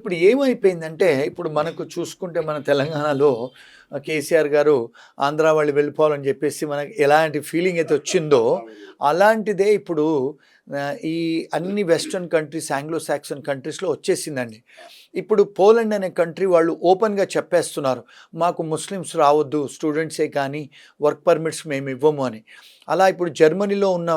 ఇప్పుడు ఏమైపోయిందంటే, ఇప్పుడు మనకు చూసుకుంటే మన తెలంగాణలో కేసీఆర్ గారు ఆంధ్ర వాళ్ళు వెళ్ళిపోవాలని చెప్పేసి మనకి ఎలాంటి ఫీలింగ్ అయితే వచ్చిందో, అలాంటిదే ఇప్పుడు ఈ అన్ని వెస్టర్న్ కంట్రీస్, ఆంగ్లో సాక్సన్ కంట్రీస్‌లో వచ్చేసిందండి. ఇప్పుడు పోలాండ్ అనే కంట్రీ వాళ్ళు ఓపెన్‌గా చెప్పేస్తున్నారు. మాకు ముస్లిమ్స్ రావద్దు, స్టూడెంట్సే కానీ వర్క్ పర్మిట్స్ మేము ఇవ్వము అని. అలా ఇప్పుడు జర్మనీలో ఉన్న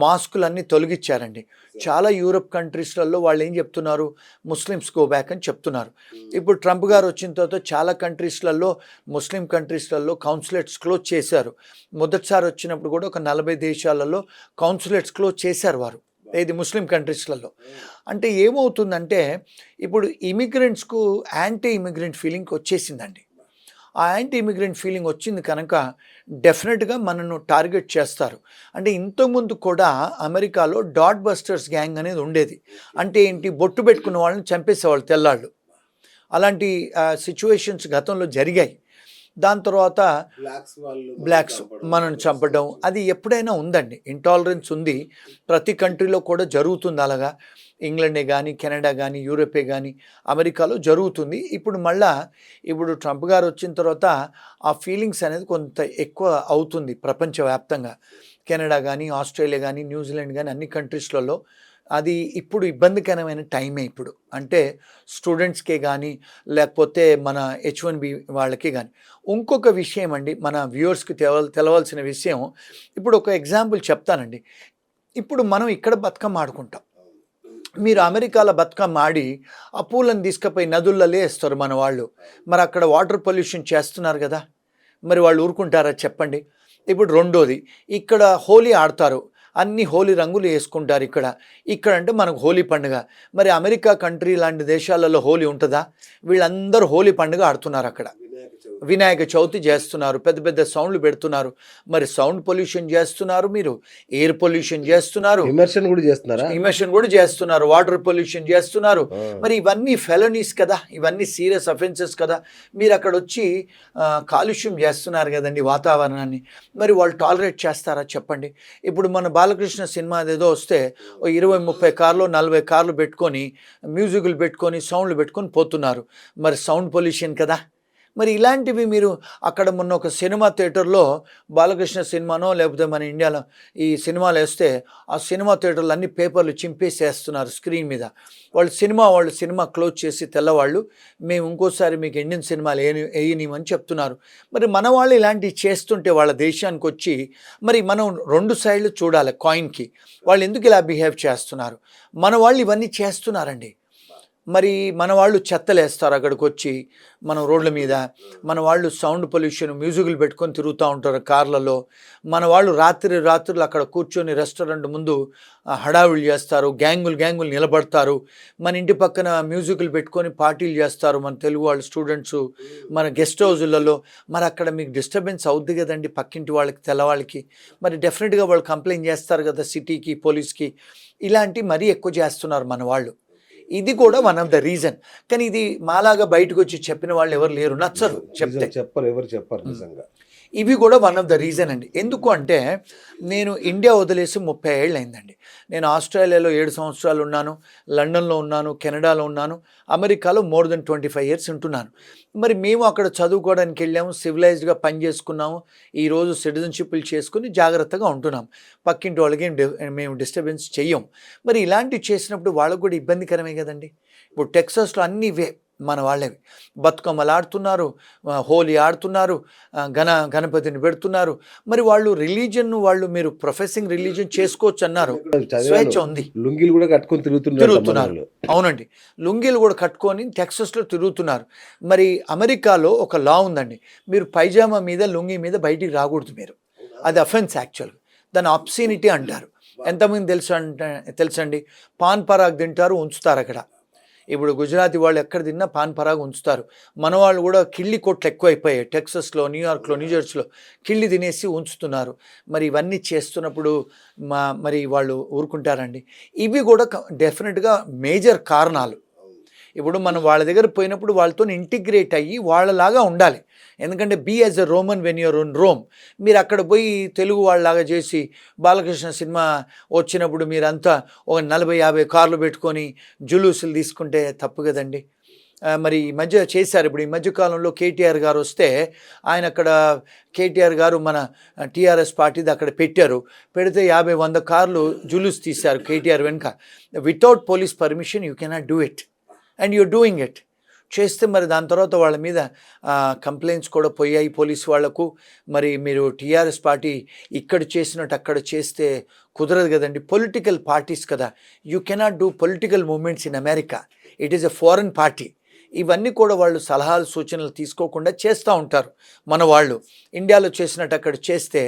మాస్కులన్నీ తొలగిచ్చారండి. చాలా యూరప్ కంట్రీస్‌లలో వాళ్ళు ఏం చెప్తున్నారు, ముస్లిమ్స్ గో బ్యాక్ అని చెప్తున్నారు. ఇప్పుడు ట్రంప్ గారు వచ్చిన తర్వాత చాలా కంట్రీస్‌లలో, ముస్లిం కంట్రీస్‌లలో కౌన్సులేట్స్ క్లోజ్ చేశారు. మొదటిసారి వచ్చినప్పుడు కూడా ఒక 40 దేశాలలో కౌన్సులేట్స్ క్లోజ్ చేశారు వారు. ఏది ముస్లిం కంట్రీస్‌లలో. అంటే ఏమవుతుందంటే, ఇప్పుడు ఇమిగ్రెంట్స్‌కు యాంటీ ఇమిగ్రెంట్ ఫీలింగ్ వచ్చేసిందండి. ఆ యాంటీ ఇమిగ్రెంట్ ఫీలింగ్ వచ్చింది కనుక డెఫినెట్గా మనను టార్గెట్ చేస్తారు. అంటే ఇంతకుముందు కూడా అమెరికాలో డాట్ బస్టర్స్ గ్యాంగ్ అనేది ఉండేది. అంటే ఏంటి, బొట్టు పెట్టుకున్న వాళ్ళని చంపేసేవాళ్ళు తెల్లాళ్ళు. అలాంటి సిచ్యువేషన్స్ గతంలో జరిగాయి. దాని తర్వాత బ్లాక్స్ మనల్ని చంపడం అది ఎప్పుడైనా ఉందండి. ఇంటాలరెన్స్ ఉంది, ప్రతి కంట్రీలో కూడా జరుగుతుంది అలాగా. ఇంగ్లాండే కానీ, కెనడా కానీ, యూరోపే కానీ, అమెరికాలో జరుగుతుంది. ఇప్పుడు ట్రంప్ గారు వచ్చిన తర్వాత ఆ ఫీలింగ్స్ అనేది కొంత ఎక్కువ అవుతుంది ప్రపంచవ్యాప్తంగా. కెనడా కానీ, ఆస్ట్రేలియా కానీ, న్యూజిలాండ్ కానీ అన్ని కంట్రీస్లలో అది ఇప్పుడు ఇబ్బందికరమైన టైమే ఇప్పుడు. అంటే స్టూడెంట్స్కే కానీ, లేకపోతే మన H1B వాళ్ళకి కానీ. ఇంకొక విషయం అండి, మన వ్యూవర్స్కి తెలవాల్సిన విషయం. ఇప్పుడు ఒక ఎగ్జాంపుల్ చెప్తానండి. ఇప్పుడు మనం ఇక్కడ బతుకమ్మ ఆడుకుంటాం. మీరు అమెరికాలో బతుకమ్మ ఆడి ఆ పూలను తీసుకుపోయి నదులలో వేస్తారు మన వాళ్ళు. మరి అక్కడ వాటర్ పొల్యూషన్ చేస్తున్నారు కదా, మరి వాళ్ళు ఊరుకుంటారా చెప్పండి. ఇప్పుడు రెండోది, ఇక్కడ హోలీ ఆడతారు, అన్ని హోలీ రంగులు వేసుకుంటారు ఇక్కడ అంటే మనకు హోలీ పండుగ. మరి అమెరికా కంట్రీ లాంటి దేశాలలో హోలీ ఉంటుందా? వీళ్ళందరూ హోలీ పండుగ ఆడుతున్నారు అక్కడ. వినాయక చవితి చేస్తున్నారు, పెద్ద పెద్ద సౌండ్లు పెడుతున్నారు. మరి సౌండ్ పొల్యూషన్ చేస్తున్నారు, మీరు ఎయిర్ పొల్యూషన్ చేస్తున్నారు, ఇమర్షన్ కూడా చేస్తున్నారు, వాటర్ పొల్యూషన్ చేస్తున్నారు. మరి ఇవన్నీ ఫెలనీస్ కదా, ఇవన్నీ సీరియస్ అఫెన్సెస్ కదా. మీరు అక్కడ వచ్చి కాలుష్యం చేస్తున్నారు కదండి వాతావరణాన్ని. మరి వాళ్ళు టాలరేట్ చేస్తారా చెప్పండి. ఇప్పుడు మన బాలకృష్ణ సినిమా ఏదో వస్తే 20-30 కార్లు 40 కార్లు పెట్టుకొని, మ్యూజిక్లు పెట్టుకొని, సౌండ్లు పెట్టుకొని పోతున్నారు. మరి సౌండ్ పొల్యూషన్ కదా. మరి ఇలాంటివి మీరు అక్కడ మొన్న ఒక సినిమా థియేటర్లో బాలకృష్ణ సినిమానో లేకపోతే మన ఇండియాలో ఈ సినిమాలు వేస్తే ఆ సినిమా థియేటర్లు అన్ని పేపర్లు చింపేసేస్తున్నారు స్క్రీన్ మీద. వాళ్ళు సినిమా క్లోజ్ చేసి తెల్లవాళ్ళు మేము ఇంకోసారి మీకు ఇండియన్ సినిమాలు వేయనిమని చెప్తున్నారు. మరి మన వాళ్ళు ఇలాంటివి చేస్తుంటే వాళ్ళ దేశానికి వచ్చి మరి మనం రెండు సైడ్లు చూడాలి కాయిన్కి. వాళ్ళు ఎందుకు ఇలా బిహేవ్ చేస్తున్నారు? మన వాళ్ళు ఇవన్నీ చేస్తున్నారండి. మరి మన వాళ్ళు చెత్తలు వేస్తారు అక్కడికి వచ్చి మన రోడ్ల మీద. మన వాళ్ళు సౌండ్ పొల్యూషన్ మ్యూజిక్లు పెట్టుకొని తిరుగుతూ ఉంటారు కార్లలో. మన వాళ్ళు రాత్రులు అక్కడ కూర్చొని రెస్టారెంట్ ముందు హడావిడి చేస్తారు, గ్యాంగులు నిలబడతారు. మన ఇంటి పక్కన మ్యూజిక్లు పెట్టుకొని పార్టీలు చేస్తారు మన తెలుగు వాళ్ళు స్టూడెంట్స్ మన గెస్ట్ హౌజులలో. మరి అక్కడ మీకు డిస్టర్బెన్స్ అవుద్ది కదండి పక్కింటి వాళ్ళకి, తెల్లవాళ్ళకి. మరి డెఫినెట్గా వాళ్ళు కంప్లైంట్ చేస్తారు కదా సిటీకి, పోలీస్కి. ఇలాంటి మరీ ఎక్కువ చేస్తున్నారు మన వాళ్ళు. ఇది కూడా వన్ ఆఫ్ ద రీజన్. కానీ ఇది మాలాగా బయటకు వచ్చి చెప్పిన వాళ్ళు ఎవరు లేరు, నచ్చరు చెప్తే. ఎవరు చెప్పరు నిజంగా. ఇవి కూడా వన్ ఆఫ్ ద రీజన్ అండి. ఎందుకు అంటే నేను ఇండియా వదిలేసి 30 ఏళ్ళు అయిందండి. నేను ఆస్ట్రేలియాలో 7 సంవత్సరాలు ఉన్నాను, లండన్లో ఉన్నాను, కెనడాలో ఉన్నాను, అమెరికాలో మోర్ దెన్ 25 ఇయర్స్ ఉంటున్నాను. మరి మేము అక్కడ చదువుకోవడానికి వెళ్ళాము, సివిలైజ్డ్గా పని చేసుకున్నాము, ఈరోజు సిటిజన్షిప్లు చేసుకుని జాగ్రత్తగా ఉంటున్నాం. పక్కింటి వాళ్ళకి మేము డిస్టర్బెన్స్ చెయ్యం. మరి ఇలాంటివి చేసినప్పుడు వాళ్ళకు కూడా ఇబ్బందికరమే కదండి. ఇప్పుడు టెక్సాస్లో అన్నీ మన వాళ్ళవి బతుకమ్మలు ఆడుతున్నారు, హోలీ ఆడుతున్నారు, గణపతిని పెడుతున్నారు. మరి వాళ్ళు మీరు ప్రొఫెసింగ్ రిలీజియన్ చేసుకోవచ్చు అన్నారు, స్వేచ్ఛ ఉంది. లుంగీలు కూడా కట్టుకొని తిరుగుతున్నారు. అవునండి, లుంగీలు కూడా కట్టుకొని టెక్సాస్లో తిరుగుతున్నారు. మరి అమెరికాలో ఒక లా ఉందండి, మీరు పైజామా మీద లుంగీ మీద బయటికి రాకూడదు మీరు. అది అఫెన్స్ యాక్చువల్గా, దాన్ని అబ్సీనిటీ అంటారు. ఎంతమంది తెలుసండి, పాన్ పరాగ్ తింటారు, ఉంచుతారు అక్కడ. ఇప్పుడు గుజరాతీ వాళ్ళు ఎక్కడ తిన్నా పాన్ పరాగ్ ఉంచుతారు. మన వాళ్ళు కూడా కిళ్ళి కొట్లు ఎక్కువైపోయాయి టెక్సస్లో, న్యూయార్క్లో, న్యూజెర్సీలో కిళ్ళి తినేసి ఉంచుతున్నారు. మరి ఇవన్నీ చేస్తున్నప్పుడు మరి వాళ్ళు ఊరుకుంటారండి. ఇవి కూడా డెఫినెట్గా మేజర్ కారణాలు. ఇప్పుడు మనం వాళ్ళ దగ్గర పోయినప్పుడు వాళ్ళతో ఇంటిగ్రేట్ అయ్యి వాళ్ళలాగా ఉండాలి. ఎందుకంటే be as a Roman when you're in Rome. మీరు అక్కడ పోయి తెలుగు వాళ్ళలాగా చేసి బాలకృష్ణ సినిమా వచ్చినప్పుడు మీరంతా ఒక 40-50 కార్లు పెట్టుకొని జులూసులు తీసుకుంటే తప్పు కదండి. మరి ఈ మధ్య చేశారు. ఇప్పుడు ఈ మధ్య కాలంలో కేటీఆర్ గారు వస్తే ఆయన అక్కడ కేటీఆర్ గారు మన టీఆర్ఎస్ పార్టీది అక్కడ పెట్టారు. పెడితే 50-100 కార్లు జులూస్ తీశారు కేటీఆర్ వెనుక. Without police permission you cannot do it and you're doing it. చేస్తే మరి దాని తర్వాత వాళ్ళ మీద కంప్లైంట్స్ కూడా పోయాయి పోలీసు వాళ్లకు. మరి మీరు టీఆర్ఎస్ పార్టీ ఇక్కడ చేసినట్టు అక్కడ చేస్తే కుదరదు కదండి. పొలిటికల్ పార్టీస్ కదా, you cannot do political movements in America. It is a foreign party. ఇవన్నీ కూడా వాళ్ళు సలహాలు సూచనలు తీసుకోకుండా చేస్తూ ఉంటారు మన వాళ్ళు. ఇండియాలో చేసినట్టు అక్కడ చేస్తే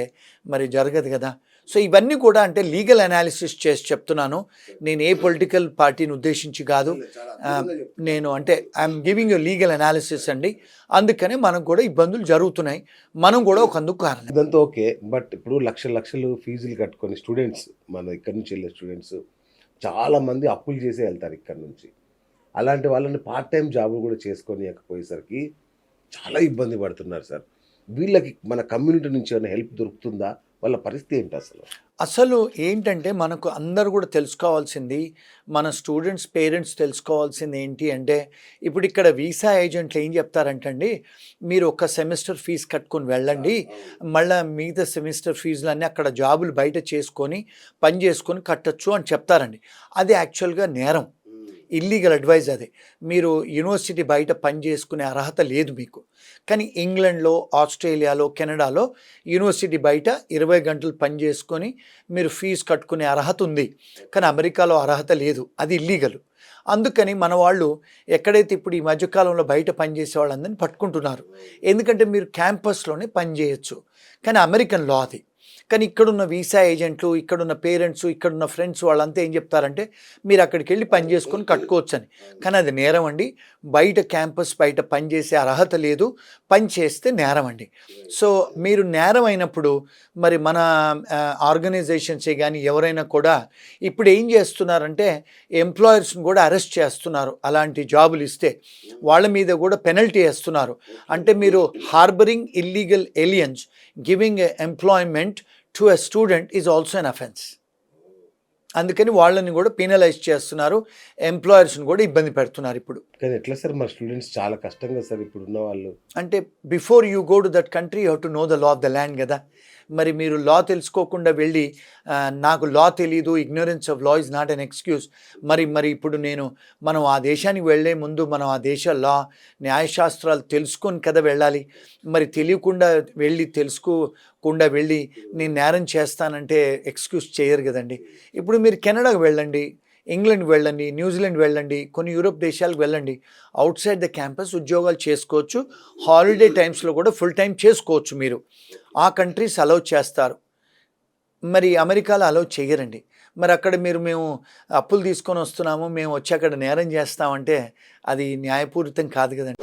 మరి జరగదు కదా. సో ఇవన్నీ కూడా అంటే లీగల్ అనాలిసిస్ చేసి చెప్తున్నాను. నేను ఏ పొలిటికల్ పార్టీని ఉద్దేశించి కాదు, నేను అంటే I'm giving you legal analysis అండి. అందుకనే మనకు కూడా ఇబ్బందులు జరుగుతున్నాయి, మనం కూడా ఒక అందుకు కారణం. ఇదంతా ఓకే, బట్ ఇప్పుడు లక్షలు ఫీజులు కట్టుకొని స్టూడెంట్స్, మన ఇక్కడ నుంచి వెళ్ళే స్టూడెంట్స్ చాలామంది అప్పులు చేసే వెళ్తారు ఇక్కడ నుంచి. అలాంటి వాళ్ళని పార్ట్ టైం జాబులు కూడా చేసుకోనియకపోయేసరికి చాలా ఇబ్బంది పడుతున్నారు సార్. వీళ్ళకి మన కమ్యూనిటీ నుంచి ఏమైనా హెల్ప్ దొరుకుతుందా? వాళ్ళ పరిస్థితి ఏంటి అసలు ఏంటంటే మనకు అందరూ కూడా తెలుసుకోవాల్సింది, మన స్టూడెంట్స్ పేరెంట్స్ తెలుసుకోవాల్సింది ఏంటి అంటే, ఇప్పుడు ఇక్కడ వీసా ఏజెంట్లు ఏం చెప్తారంటండి, మీరు ఒక సెమిస్టర్ ఫీజు కట్టుకొని వెళ్ళండి, మళ్ళీ మిగతా సెమిస్టర్ ఫీజులన్నీ అక్కడ జాబులు బయట చేసుకొని పని చేసుకొని కట్టచ్చు అని చెప్తారండి. అది యాక్చువల్గా నేరం, ఇల్లీగల్ అడ్వైజ్. అది మీరు యూనివర్సిటీ బయట పని చేసుకునే అర్హత లేదు మీకు. కానీ ఇంగ్లాండ్లో, ఆస్ట్రేలియాలో, కెనడాలో యూనివర్సిటీ బయట 20 గంటలు పని చేసుకొని మీరు ఫీజు కట్టుకునే అర్హత ఉంది. కానీ అమెరికాలో అర్హత లేదు, అది ఇల్లీగల్. అందుకని మన వాళ్ళు ఎక్కడైతే ఇప్పుడు ఈ మధ్యకాలంలో బయట పనిచేసే వాళ్ళందరినీ పట్టుకుంటున్నారు. ఎందుకంటే మీరు క్యాంపస్లోనే పని చేయొచ్చు, కానీ అమెరికన్ లా అది. కానీ ఇక్కడున్న వీసా ఏజెంట్లు, ఇక్కడున్న పేరెంట్స్, ఇక్కడున్న ఫ్రెండ్స్ వాళ్ళంతా ఏం చెప్తారంటే మీరు అక్కడికి వెళ్ళి పని చేసుకొని కట్టుకోవచ్చు అని. కానీ అది నేరం అండి. బయట క్యాంపస్ బయట పని చేసే అర్హత లేదు, పని చేస్తే నేరం అండి. సో మీరు నేరం అయినప్పుడు మరి మన ఆర్గనైజేషన్సే కానీ ఎవరైనా కూడా ఇప్పుడు ఏం చేస్తున్నారంటే ఎంప్లాయర్స్ని కూడా అరెస్ట్ చేస్తున్నారు. అలాంటి జాబులు ఇస్తే వాళ్ళ మీద కూడా పెనల్టీ వేస్తున్నారు. అంటే మీరు harbouring illegal aliens giving employment to a student is also an offence. అందుకని వాళ్ళని కూడా పీనలైజ్ చేస్తున్నారు, ఎంప్లాయర్స్ని కూడా ఇబ్బంది పెడుతున్నారు ఇప్పుడు. కానీ ఎట్లా సార్, మా స్టూడెంట్స్ చాలా కష్టంగా సార్ ఇప్పుడు ఉన్న వాళ్ళు. అంటే before you go to that country you have to know the law of the land కదా. మరి మీరు లా తెలుసుకోకుండా వెళ్ళి నాకు లా తెలీదు, ignorance of law is not an excuse. మరి ఇప్పుడు మనం ఆ దేశానికి వెళ్ళే ముందు మనం ఆ దేశ లా న్యాయశాస్త్రాలు తెలుసుకొని కదా వెళ్ళాలి. మరి తెలియకుండా వెళ్ళి తెలుసుకోకుండా వెళ్ళి నేను నేరం చేస్తానంటే ఎక్స్క్యూజ్ చేయరు కదండి. ఇప్పుడు మీరు కెనడాకు వెళ్ళండి, ఇంగ్లాండ్ వెళ్ళండి, న్యూజిలాండ్ వెళ్ళండి, కొన్ని యూరోప్ దేశాలకు వెళ్ళండి. అవుట్ సైడ్ ద క్యాంపస్ ఉద్యోగాలు చేసుకోవచ్చు, హాలిడే టైమ్స్లో కూడా ఫుల్ టైం చేసుకోవచ్చు. మీరు ఆ కంట్రీస్ అలౌ చేస్తారు, మరి అమెరికాలో అలౌ చేయరండి. మరి అక్కడ మేము అప్పులు తీసుకొని వస్తున్నాము, మేము వచ్చి అక్కడ నేరం చేస్తామంటే అది న్యాయపూరితం కాదు కదండి.